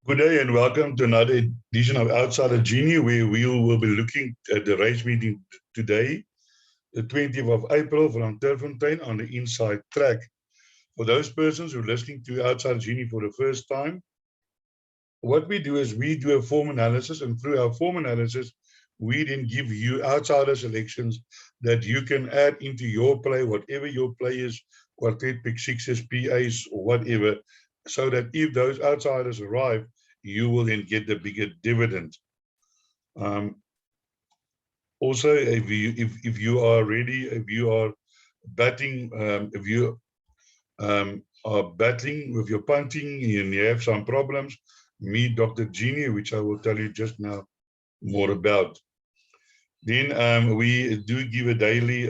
Good day and welcome to another edition of Outsider Genie, where we will be looking at the race meeting today, the 20th of April from Turffontein on the inside track. For those persons who are listening to Outsider Genie for the first time, what we do is we do a form analysis, and through our form analysis, we then give you outsider selections that you can add into your play, whatever your play is, quartet, pick sixes, PAs, or whatever, so that if those outsiders arrive, you will then get the bigger dividend. Also, if you are ready, if you are batting, if you are battling with your punting and you have some problems, meet Dr. Genie, which I will tell you just now more about. Then we do give a daily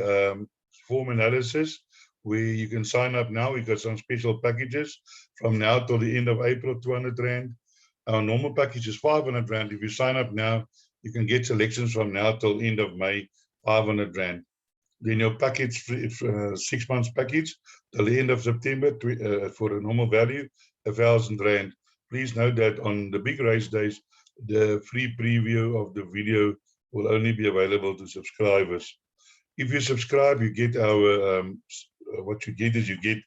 form analysis where you can sign up now. We got some special packages from now till the end of April, 200 Rand. Our normal package is 500 Rand. If you sign up now, you can get selections from now till end of May, 500 Rand. Then your package, 6 months package, till the end of September for a normal value, 1,000 Rand. Please note that on the big race days, the free preview of the video will only be available to subscribers. If you subscribe, you get our, what you get is you get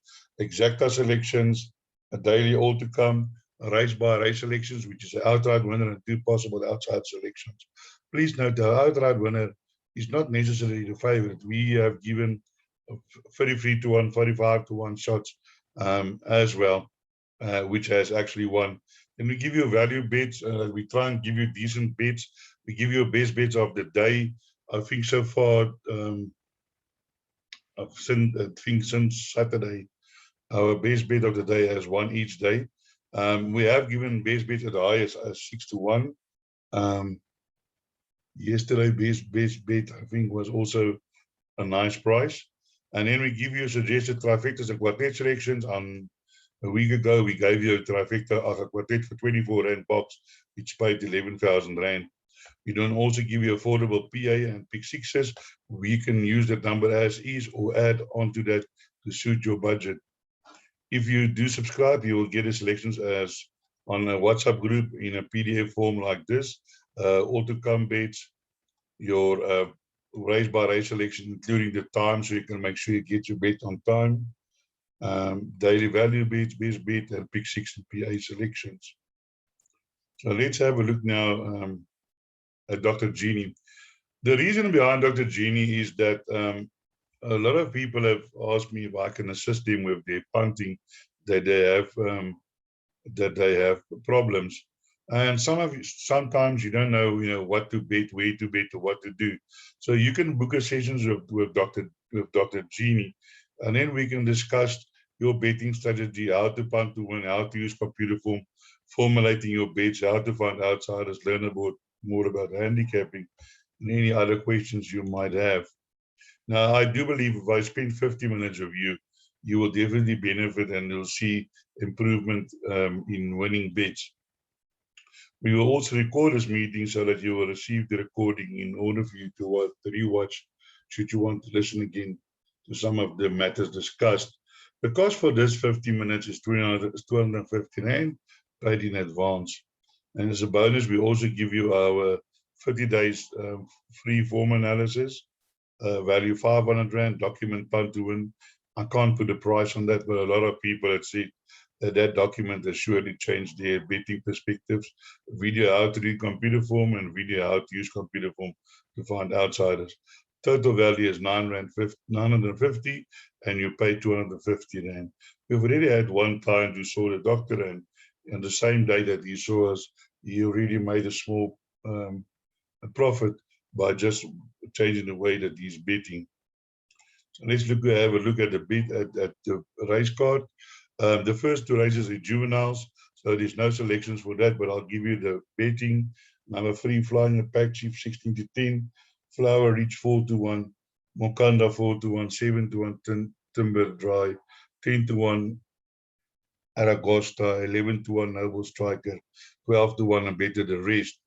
exacta selections, a daily all to come, race by race selections, which is an outright winner and 2 possible outside selections. Please note the outright winner is not necessarily the favorite. We have given 33 to 1, 45 to 1 shots as well, which has actually won. And we give you value bets. We try and give you decent bets. We give you best bets of the day. I think so far, since Saturday, our best bet of the day has won each day. We have given best bets at the highest as 6 to 1. Yesterday, best bet, I think, was also a nice price. And then we give you suggested trifectas and quartet selections. On a week ago, we gave you a trifecta of a quartet for 24 Rand box, which paid 11,000 Rand. We don't also give you affordable PA and pick sixes. We can use that number as is or add onto that to suit your budget. If you do subscribe, you will get the selections as on a WhatsApp group in a PDF form like this. All to come bets, your race by race selection, including the time, so you can make sure you get your bet on time. Daily value bets, best bet, and pick six and PA selections. So let's have a look now at Dr. Genie. The reason behind Dr. Genie is that a lot of people have asked me if I can assist them with their punting, that they have problems. And sometimes you don't know, what to bet, where to bet, or what to do. So you can book a sessions with Dr. Genie, and then we can discuss your betting strategy, how to punt to win, how to use computer form, formulating your bets, how to find outsiders, learn about more about handicapping, and any other questions you might have. Now, I do believe if I spend 50 minutes with you, you will definitely benefit and you'll see improvement in winning bets. We will also record this meeting so that you will receive the recording in order for you to rewatch, should you want to listen again to some of the matters discussed. The cost for this 50 minutes is 250 Rand, paid in advance. And as a bonus, we also give you our 30 days free form analysis, value 500 Rand, document punt to win. I can't put a price on that, but a lot of people have said that document has surely changed their betting perspectives. Video how to read computer form and video how to use computer form to find outsiders. Total value is 950, and you pay 250 Rand. We've already had one client who saw the doctor, and on the same day that he saw us, he already made a small profit by just changing the way that he's betting. So let's have a look at the bet at the race card. The first 2 races are juveniles, so there's no selections for that, but I'll give you the betting. Number 3, Flying a Pack Chief, 16 to 10. Flower Reach, 4 to 1. Mokanda, 4 to 1. 7 to 1. Timber Dry, 10 to 1. Aragosta, 11 to 1. Noble Striker, 12 to 1, and better the rest.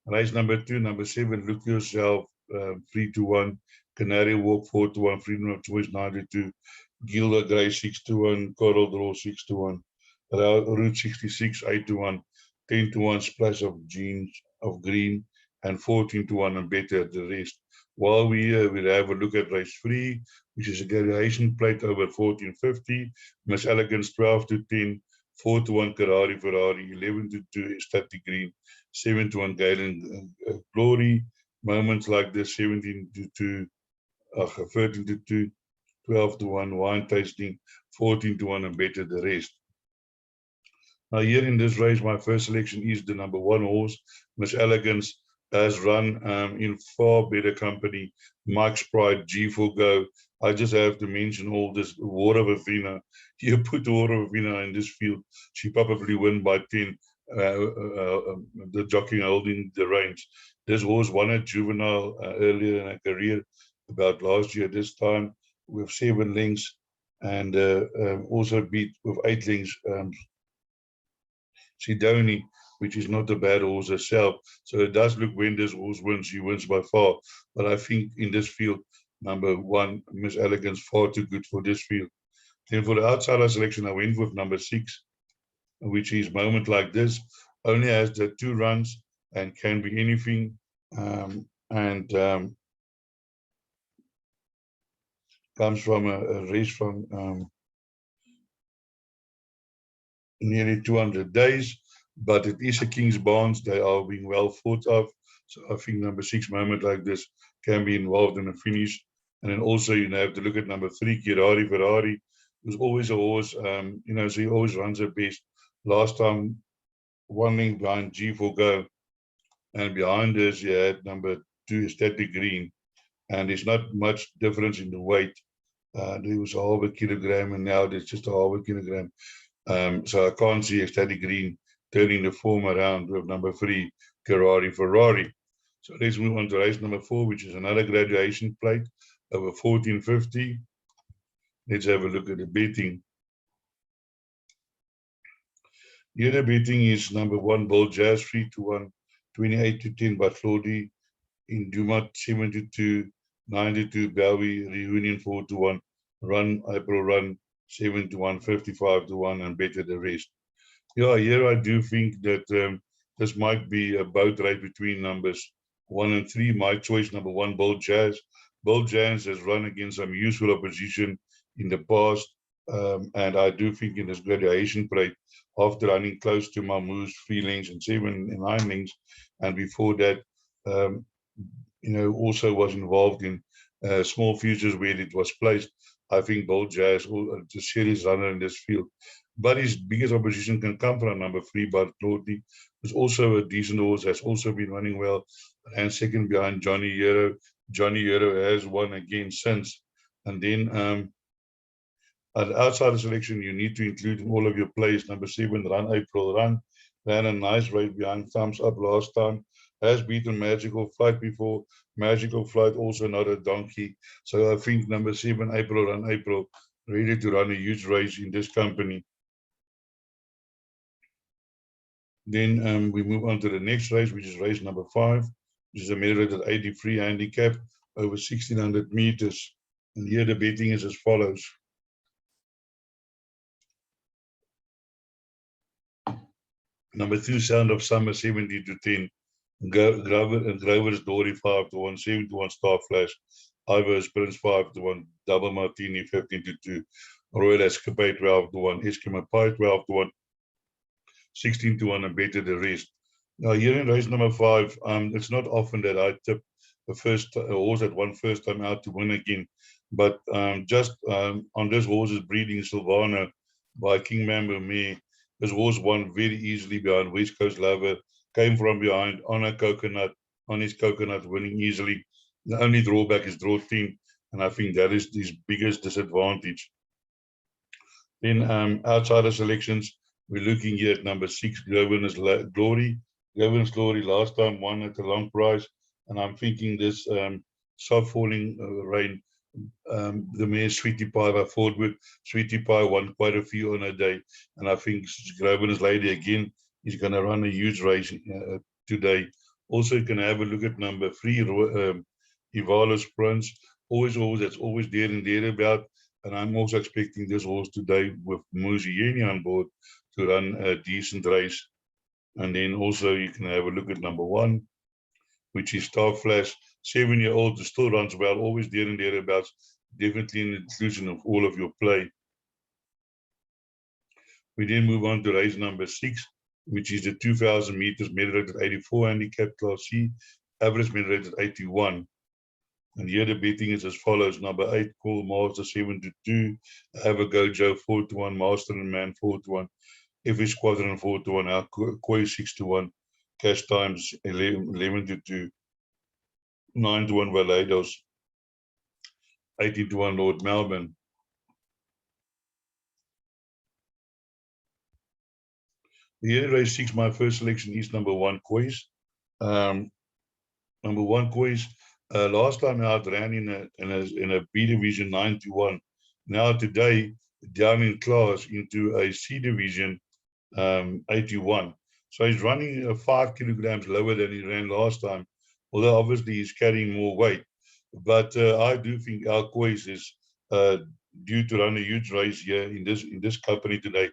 Race number 2, number 7, Look Yourself, 3 to 1. Canary Walk, 4 to 1. Freedom of Choice, 9 to 2. Gilda Gray, 6 to 1. Coral Draw, 6 to 1. Route 66, 8-1, 10-1 splash of green, and 14-1 and better the rest. While we'll have a look at race 3, which is a graduation plate over 1450, Miss Elegance 12-10, 4-1 Ferrari, 11-2 Static Green, 7-1 Galen Glory. Moments like this, 17-2, 13-2, 12-1 Wine Tasting, 14-1 and better the rest. Now here in this race, my first selection is the number 1 horse, Miss Elegance, has run in far better company. Mike's Pride, G4 Go. I just have to mention all this. Water Vivina. You put Water Vivina in this field, she probably win by 10. The jockey holding the reins. This horse won a juvenile earlier in her career, about last year this time, with 7 lengths, and also beat with 8 lengths Sidoni, which is not a bad horse herself. So it does look when this horse wins, she wins by far. But I think in this field, number 1, Miss Elegance, far too good for this field. Then for the outsider selection, I went with number 6, which is Moment Like This. Only has the 2 runs and can be anything. Comes from a race from nearly 200 days, but it is a King's Bonds. They are being well thought of. So I think number 6, Moment Like This, can be involved in a finish. And then also you have to look at number 3, Ferrari, who's always a horse, so he always runs her best. Last time, 1 length behind G4 Go. And behind this, you had number 2, Static Green. And there's not much difference in the weight. There was a half a kilogram, and now there's just a half a kilogram. So I can't see Static Green turning the form around with number 3, Ferrari. So let's move on to race number 4, which is another graduation plate over 1450. Let's have a look at the betting. Here the betting is number 1, Bold Jazz, 3-1, 28-10, Batlodi, in Dumat, 7-2, 9-2, Bowie, Reunion, 4-1, Run, April Run, 7-1, 55-1, and better the rest. Yeah, here I do think that this might be a boat race between numbers 1 and 3. My choice, number 1, Bold Jazz. Bold Jazz has run against some useful opposition in the past, and I do think in this graduation plate, after running close to Mamou's 3 lengths and 7 and 9 lengths, and before that, also was involved in small futures where it was placed. I think Bold Jazz, the series runner in this field. But his biggest opposition can come from number 3, Bartlotti, who's also a decent horse, has also been running well, and second behind Johnny Hero. Johnny Hero has won again since. And then outside the selection, you need to include in all of your plays number 7, Run April Run. Ran a nice race behind Thumbs Up last time. Has beaten Magical Flight before. Magical Flight also not a donkey. So I think number 7, April Run April, ready to run a huge race in this company. Then we move on to the next race, which is race number 5, which is a measured at 83 handicap over 1600 meters. And here the betting is as follows. Number 2, Sound of Summer, 70-10. Grover's Dory, 5-1. 7-1 Star Flash. Ivor's Prince, 5-1. Double Martini, 15-2. Royal Escapade, 12-1. Eskimo Pie, 12-1. 16-1 and better the rest. Now here in race number 5, it's not often that I tip the first horse that won first time out to win again, but just on this horse's breeding, Silvana by King Mambo Me, this horse won very easily behind West Coast Lover, came from behind on his coconut, winning easily. The only drawback is draw 10, and I think that is his biggest disadvantage. Then outsider selections, we're looking here at number 6, Governor's Glory. Governor's Glory last time won at a long price, and I'm thinking this soft falling rain, the mare Sweetie Pie by Fordwood. Sweetie Pie won quite a few on a day, and I think Governor's Lady again is going to run a huge race today. Also, you can have a look at number 3, Ivalo's Prince. Always that's always there and thereabout. And I'm also expecting this horse today with GENIE on board to run a decent race. And then also you can have a look at number 1, which is Star Flash, 7-year-old, still runs well, always there and thereabouts, definitely an inclusion of all of your play. We then move on to race number 6, which is the 2,000 meters, medal rate at 84, handicap class C, average medal rate at 81. And here the betting is as follows: number 8, Call Master 7-2, Have a Go Joe 4-1, Master and Man 4-1, FA Squadron 4-1, Koi 6-1, Cash Times 11-2, 9-1 Valados, 18-1 Lord Melbourne. Here in race 6, my first selection is number 1 Kois. Number 1 Kois. Last time out ran in a B division 9-1. Now today down in class into a C division 81. So he's running 5 kilograms lower than he ran last time. Although obviously he's carrying more weight, but I do think our Kois is due to run a huge race here in this company today.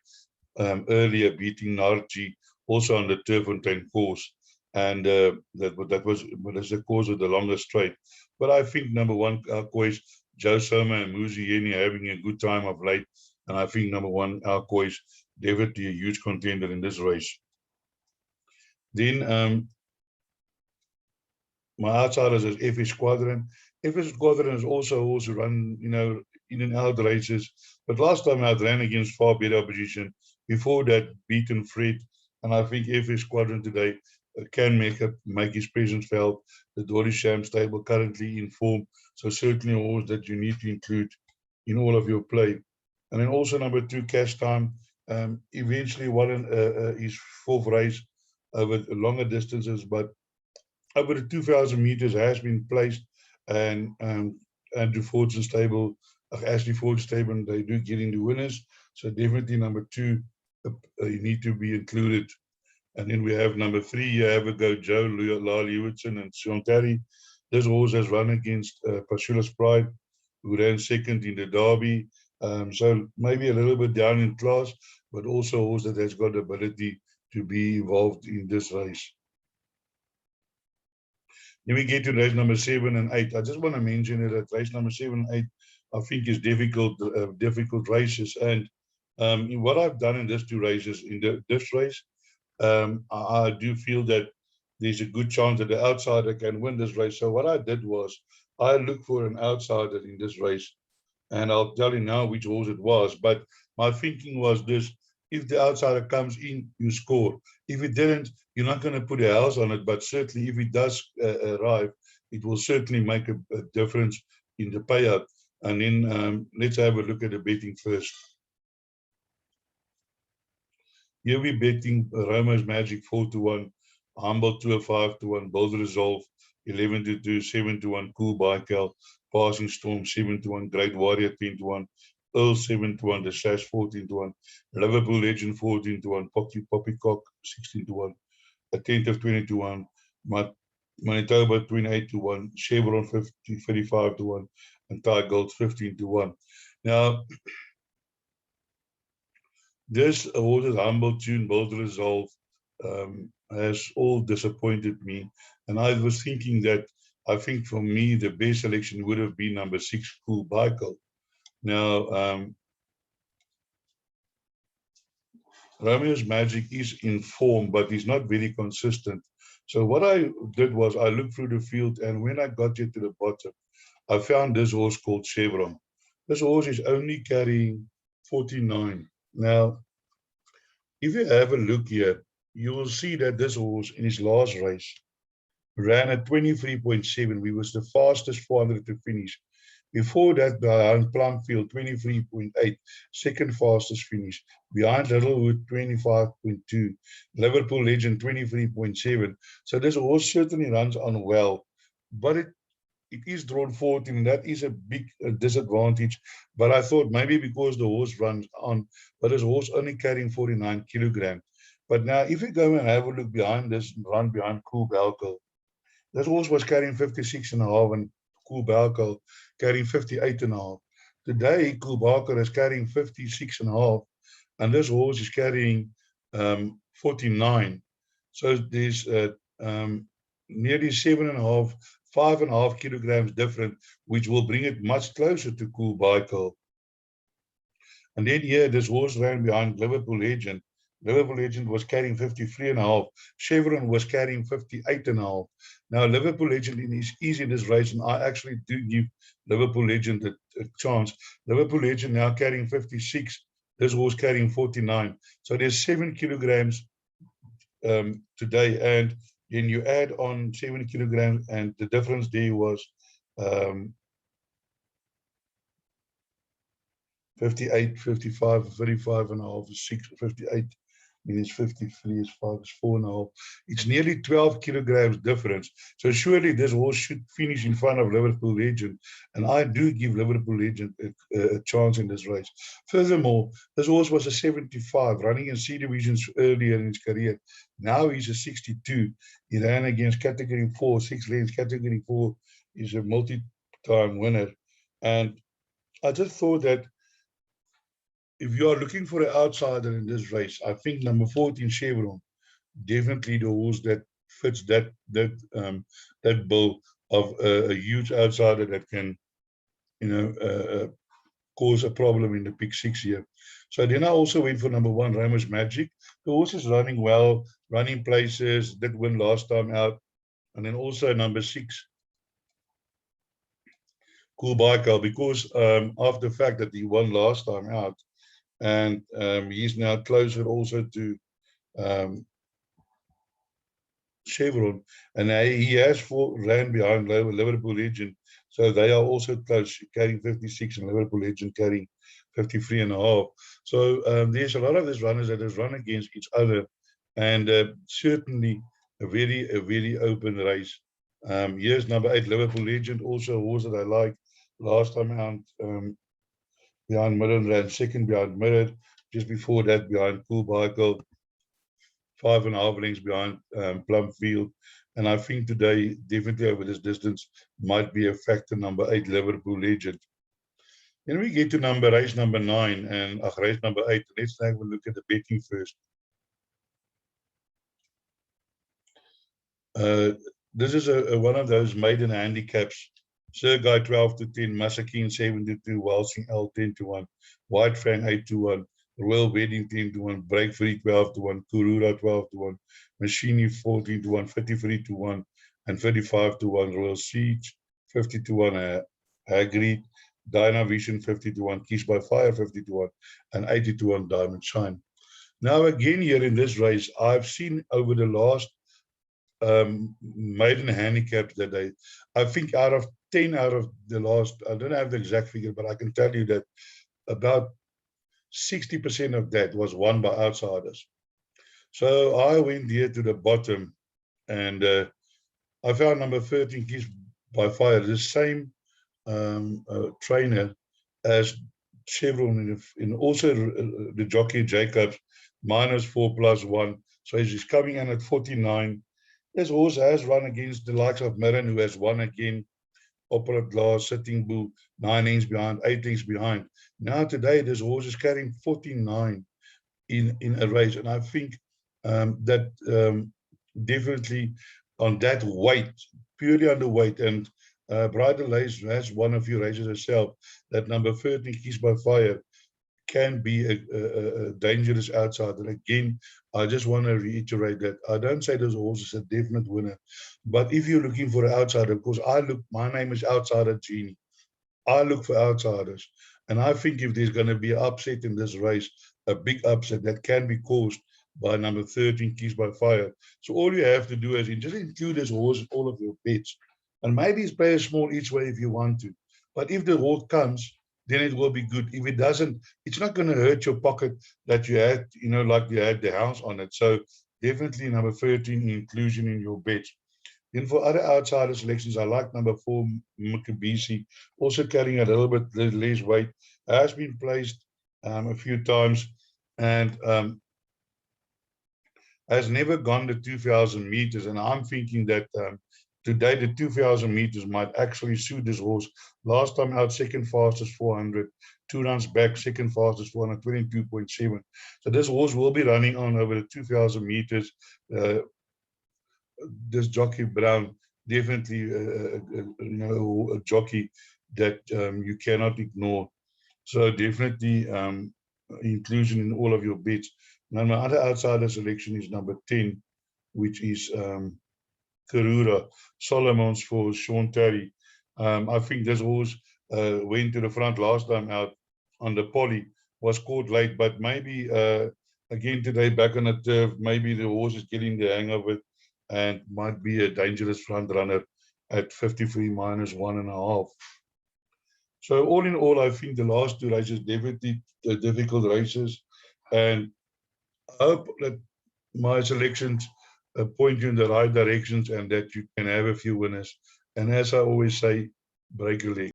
Earlier beating Narji also on the Turffontein course, and that was the course of the longest straight. But I think number 1 Kois, Joe Soma and GENIE having a good time of late, and I think number 1 Kois definitely a huge contender in this race. Then my outsiders is FA Squadron. FA Squadron is also run, in and out races, but last time I ran against far better opposition. Before that, beaten Fred, and I think FA Squadron today can make his presence felt. The Dory Sham stable currently in form, so certainly a horse that you need to include in all of your play. And then also number 2, Cash Time, eventually won his 4th race over longer distances, but over the 2,000 meters has been placed, and Andrew Ford's stable, Ashley Ford's stable, they do get into winners. So definitely number 2, you need to be included. And then we have number 3, Have a Go Joe, Lyle Hewitson and Sean Terry. This horse has run against Pashula's Pride, who ran 2nd in the Derby. So maybe a little bit down in class, but also a horse that has got the ability to be involved in this race. Then we get to race number 7 and 8. I just want to mention that race number 7 and 8, I think, is difficult races. And what I've done in these 2 races, in this race, I do feel that there's a good chance that the outsider can win this race. So what I did was I looked for an outsider in this race, and I'll tell you now which horse it was. But my thinking was this: if the outsider comes in, you score. If it didn't, you're not going to put a house on it. But certainly, if it does arrive, it will certainly make a difference in the payout. And then let's have a look at the betting first. Here we're betting Roma's Magic 4-1, Humble Tour 5-1, Bold Resolve 11-2, 7-1, Cool Baikel, Passing Storm 7-1, Great Warrior 10-1, Earl 7-1, The Sash 14-1, Liverpool Legend 14-1, Poppycock 16-1, Attentive 20-1, Manitoba 28-1, Chevron 35-1, and Thai Gold 15-1. Now, this horse's Humble Tune, Bold Resolve has all disappointed me. And I was thinking that I think for me, the best selection would have been number 6, Cool Baikel. Now, Romeo's Magic is in form, but he's not very consistent. So what I did was I looked through the field, and when I got here to the bottom, I found this horse called Chevron. This horse is only carrying 49. Now, if you have a look here, you will see that this horse in his last race ran at 23.7. We was the fastest 400 to finish. Before that, behind Plumfield, 23.8, second fastest finish. Behind Littlewood, 25.2. Liverpool Legend, 23.7. So this horse certainly runs on well, but it is drawn 14, and that is a big disadvantage. But I thought maybe because the horse runs on, but this horse only carrying 49 kilograms. But now, if you go and have a look behind this run behind Cool Baikel, this horse was carrying 56.5, and Cool Baikel carrying 58.5. Today, Kulbaka is carrying 56.5, and this horse is carrying 49. So there's nearly 7.5, 5.5 kilograms different, which will bring it much closer to Kulbaka. And then here, this horse ran behind Liverpool Legend. Liverpool Legend was carrying 53.5. Chevron was carrying 58.5. Now, Liverpool Legend is easy in this race, and I actually do give Liverpool Legend a chance. Liverpool Legend now carrying 56. This horse carrying 49. So there's 7 kilograms today. And then you add on 7 kilograms, and the difference there was 58, 55, 35.5 is 6, 58 means 53 is 5, is 4.5. It's nearly 12 kilograms difference. So surely this horse should finish in front of Liverpool Legend. And I do give Liverpool Legend a chance in this race. Furthermore, this horse was a 75, running in C divisions earlier in his career. Now he's a 62. He ran against category 4, 6 lanes. Category 4 is a multi-time winner. And I just thought that if you are looking for an outsider in this race, I think number 14, Chevron, definitely the horse that fits that bill of a huge outsider that can, cause a problem in the pick 6 here. So then I also went for number 1, Ramos Magic. The horse is running well, running places, did win last time out. And then also number 6, Kulbaka, because of the fact that he won last time out, and he's now closer also to Chevron, and he has ran behind Liverpool Legend, so they are also close, carrying 56, and Liverpool Legend carrying 53.5. So there's a lot of these runners that has run against each other, and certainly a very open race. Here's number 8, Liverpool Legend, also a horse that I like. Last time out, behind Mirren, ran second behind Mirren. Just before that, behind Kulbaka, 5.5 lengths behind Plumfield. And I think today, definitely over this distance, might be a factor, number 8, Liverpool Legend. Then we get to race number 9 and race number 8. Let's have a look at the betting first. This is one of those maiden handicaps. Sergei 12-10, Massakin 7-2, Walsing L 10-1, White Fang 8-1, Royal Wedding 10-1, Break Free 12-1, Kurura 12-1, Machini 14-1, 53-1, and 35-1, Royal Siege 50-1, Hagrid, Dynavision 50-1, Keys by Fire 50-1, and 80-1 Diamond Shine. Now again here in this race, I've seen over the last maiden handicaps that I think out of 10 out of the last, I don't have the exact figure, but I can tell you that about 60% of that was won by outsiders. So I went here to the bottom, and I found number 13, Keys by Fire, the same trainer as Chevron, in also the jockey Jacobs, -4+1. So he's coming in at 49. This horse has run against the likes of Mirren, who has won again. Opera Glass, Sitting Bull, 9 lengths behind, 8 lengths behind. Now today, this horse is carrying 49 in a race. And I think that definitely on that weight, purely on the weight, and Bridal Lace has won a few races herself, that number 13, Keys by Fire, can be a dangerous outsider. Again, I just want to reiterate that I don't say this horse is a definite winner, but if you're looking for an outsider, because my name is Outsider Genie. I look for outsiders, and I think if there's going to be an upset in this race, a big upset that can be caused by number 13, Keys by Fire. So all you have to do is just include this horse in all of your bets, and maybe play a small each way if you want to. But if the horse comes, then it will be good. If it doesn't, it's not going to hurt your pocket that you had, like you had the house on it. So definitely number 13, inclusion in your bets. Then for other outsider selections, I like number 4, Mukabisi, also carrying a little bit less weight, has been placed a few times, and has never gone the 2,000 meters. And I'm thinking that today the 2,000 meters might actually suit this horse. Last time out, second fastest 400. 2 runs back, second fastest 422.7. So this horse will be running on over the 2,000 meters. This jockey Brown, definitely a jockey that you cannot ignore. So definitely inclusion in all of your bets. Now my other outsider selection is number 10, which is Karura Solomons for Sean Terry. I think this horse went to the front last time out on the poly, was caught late, but maybe again today back on the turf, maybe the horse is getting the hang of it and might be a dangerous front runner at 53 minus 1.5. So all in all, I think the last 2 races definitely difficult races, and I hope that my selections point you in the right directions and that you can have a few winners. And as I always say, break a leg.